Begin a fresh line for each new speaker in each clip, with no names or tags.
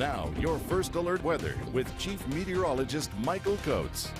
Now, your first alert weather with Chief Meteorologist Michael Coates.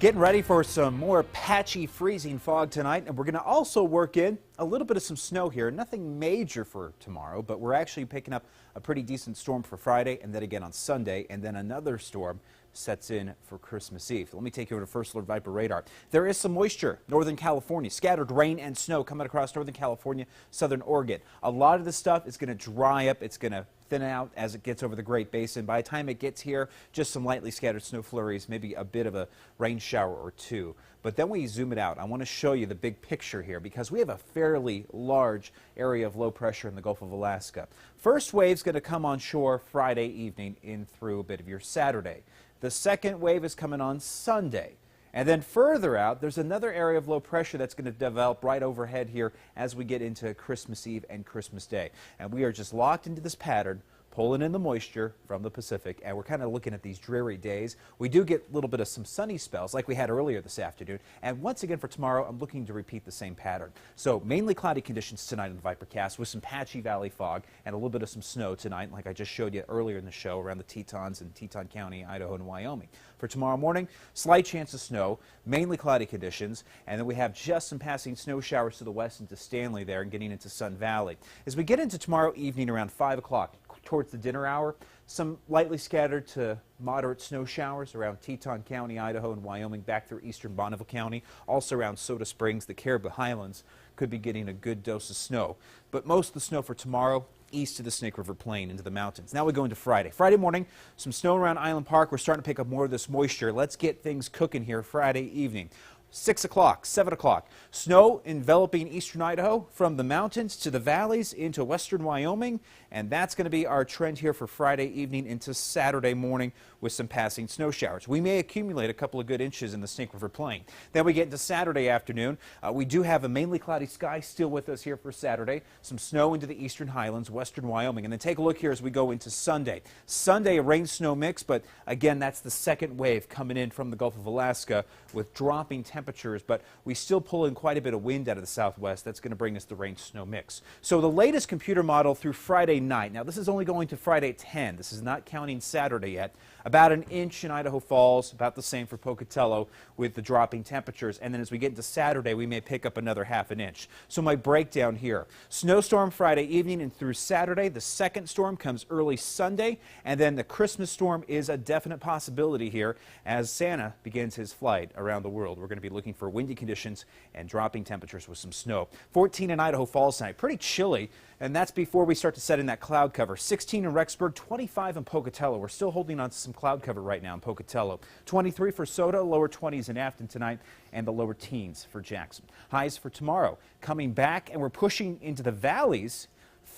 Getting ready for some more patchy freezing fog tonight, and we're going to also work in a little bit of some snow here. Nothing major for tomorrow, but we're actually picking up a pretty decent storm for Friday, and then again on Sunday, and then another storm sets in for Christmas Eve. Let me take you over to First Alert Viper radar. There is some moisture. Northern California, scattered rain and snow coming across Northern California, Southern Oregon. A lot of this stuff is going to dry up. It's going to thin out as it gets over the Great Basin. By the time it gets here, just some lightly scattered snow flurries, maybe a bit of a rain shower or two. But then we zoom it out. I want to show you the big picture here because we have a fairly large area of low pressure in the Gulf of Alaska. First wave's going to come on shore Friday evening in through a bit of your Saturday. The second wave is coming on Sunday. And then further out, there's another area of low pressure that's going to develop right overhead here as we get into Christmas Eve and Christmas Day. And we are just locked into this pattern, pulling in the moisture from the Pacific, and we're kind of looking at these dreary days. We do get a little bit of some sunny spells like we had earlier this afternoon, and once again for tomorrow, I'm looking to repeat the same pattern. So mainly cloudy conditions tonight in the Vipercast with some patchy valley fog and a little bit of some snow tonight, like I just showed you earlier in the show around the Tetons in Teton County, Idaho, and Wyoming. For tomorrow morning, slight chance of snow, mainly cloudy conditions, and then we have just some passing snow showers to the west into Stanley there and getting into Sun Valley. As we get into tomorrow evening around 5 o'clock, towards the dinner hour, some lightly scattered to moderate snow showers around Teton County, Idaho, and Wyoming, back through eastern Bonneville County, also around Soda Springs, the Caribou Highlands could be getting a good dose of snow. But most of the snow for tomorrow, east of the Snake River Plain into the mountains. Now we go into Friday. Friday morning, some snow around Island Park. We're starting to pick up more of this moisture. Let's get things cooking here Friday evening. 6 o'clock, 7 o'clock. Snow enveloping eastern Idaho from the mountains to the valleys into western Wyoming, and that's going to be our trend here for Friday evening into Saturday morning with some passing snow showers. We may accumulate a couple of good inches in the Snake River Plain. Then we get into Saturday afternoon. We do have a mainly cloudy sky still with us here for Saturday. Some snow into the eastern highlands, western Wyoming. And then take a look here as we go into Sunday. Sunday, a rain-snow mix, but again, that's the second wave coming in from the Gulf of Alaska with dropping temperatures, but we still pull in quite a bit of wind out of the southwest. That's going to bring us the rain-snow mix. So the latest computer model through Friday night. Now, this is only going to Friday at 10. This is not counting Saturday yet. About an inch in Idaho Falls, about the same for Pocatello with the dropping temperatures. And then as we get into Saturday, we may pick up another half an inch. So my breakdown here. Snowstorm Friday evening and through Saturday. The second storm comes early Sunday. And then the Christmas storm is a definite possibility here as Santa begins his flight around the world. We're going to be looking for windy conditions and dropping temperatures with some snow. 14 in Idaho Falls tonight. Pretty chilly. And that's before we start to set in that cloud cover. 16 in Rexburg, 25 in Pocatello. We're still holding on to some cloud cover right now in Pocatello. 23 for Soda, lower 20s in Afton tonight, and the lower teens for Jackson. Highs for tomorrow coming back, and we're pushing into the valleys.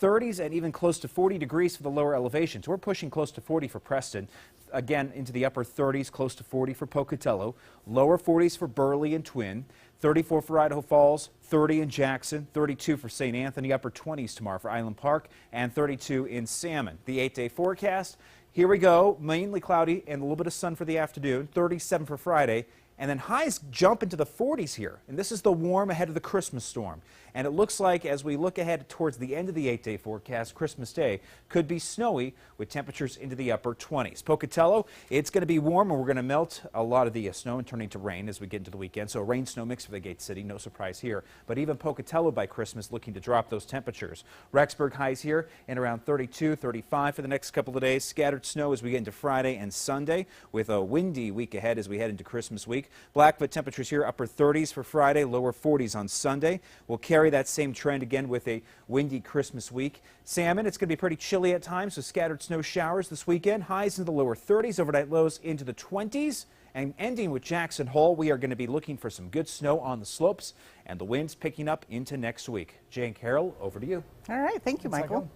30s and even close to 40 degrees for the lower elevations. We're pushing close to 40 for Preston. Again, into the upper 30s, close to 40 for Pocatello. Lower 40s for Burley and Twin. 34 for Idaho Falls, 30 in Jackson, 32 for St. Anthony, upper 20s tomorrow for Island Park, and 32 in Salmon. The 8-day forecast, here we go, mainly cloudy and a little bit of sun for the afternoon, 37 for Friday. And then highs jump into the 40s here. And this is the warm ahead of the Christmas storm. And it looks like as we look ahead towards the end of the 8-day forecast, Christmas Day could be snowy with temperatures into the upper 20s. Pocatello, it's going to be warm and we're going to melt a lot of the snow and turn into rain as we get into the weekend. So a rain-snow mix for the Gate City, no surprise here. But even Pocatello by Christmas looking to drop those temperatures. Rexburg highs here in around 32, 35 for the next couple of days. Scattered snow as we get into Friday and Sunday with a windy week ahead as we head into Christmas week. Blackfoot temperatures here, upper 30s for Friday, lower 40s on Sunday. We'll carry that same trend again with a windy Christmas week. Salmon, it's going to be pretty chilly at times with scattered snow showers this weekend. Highs in the lower 30s, overnight lows into the 20s. And ending with Jackson Hole, we are going to be looking for some good snow on the slopes and the winds picking up into next week. Jane Carroll, over to you.
All right. Thank you, Michael.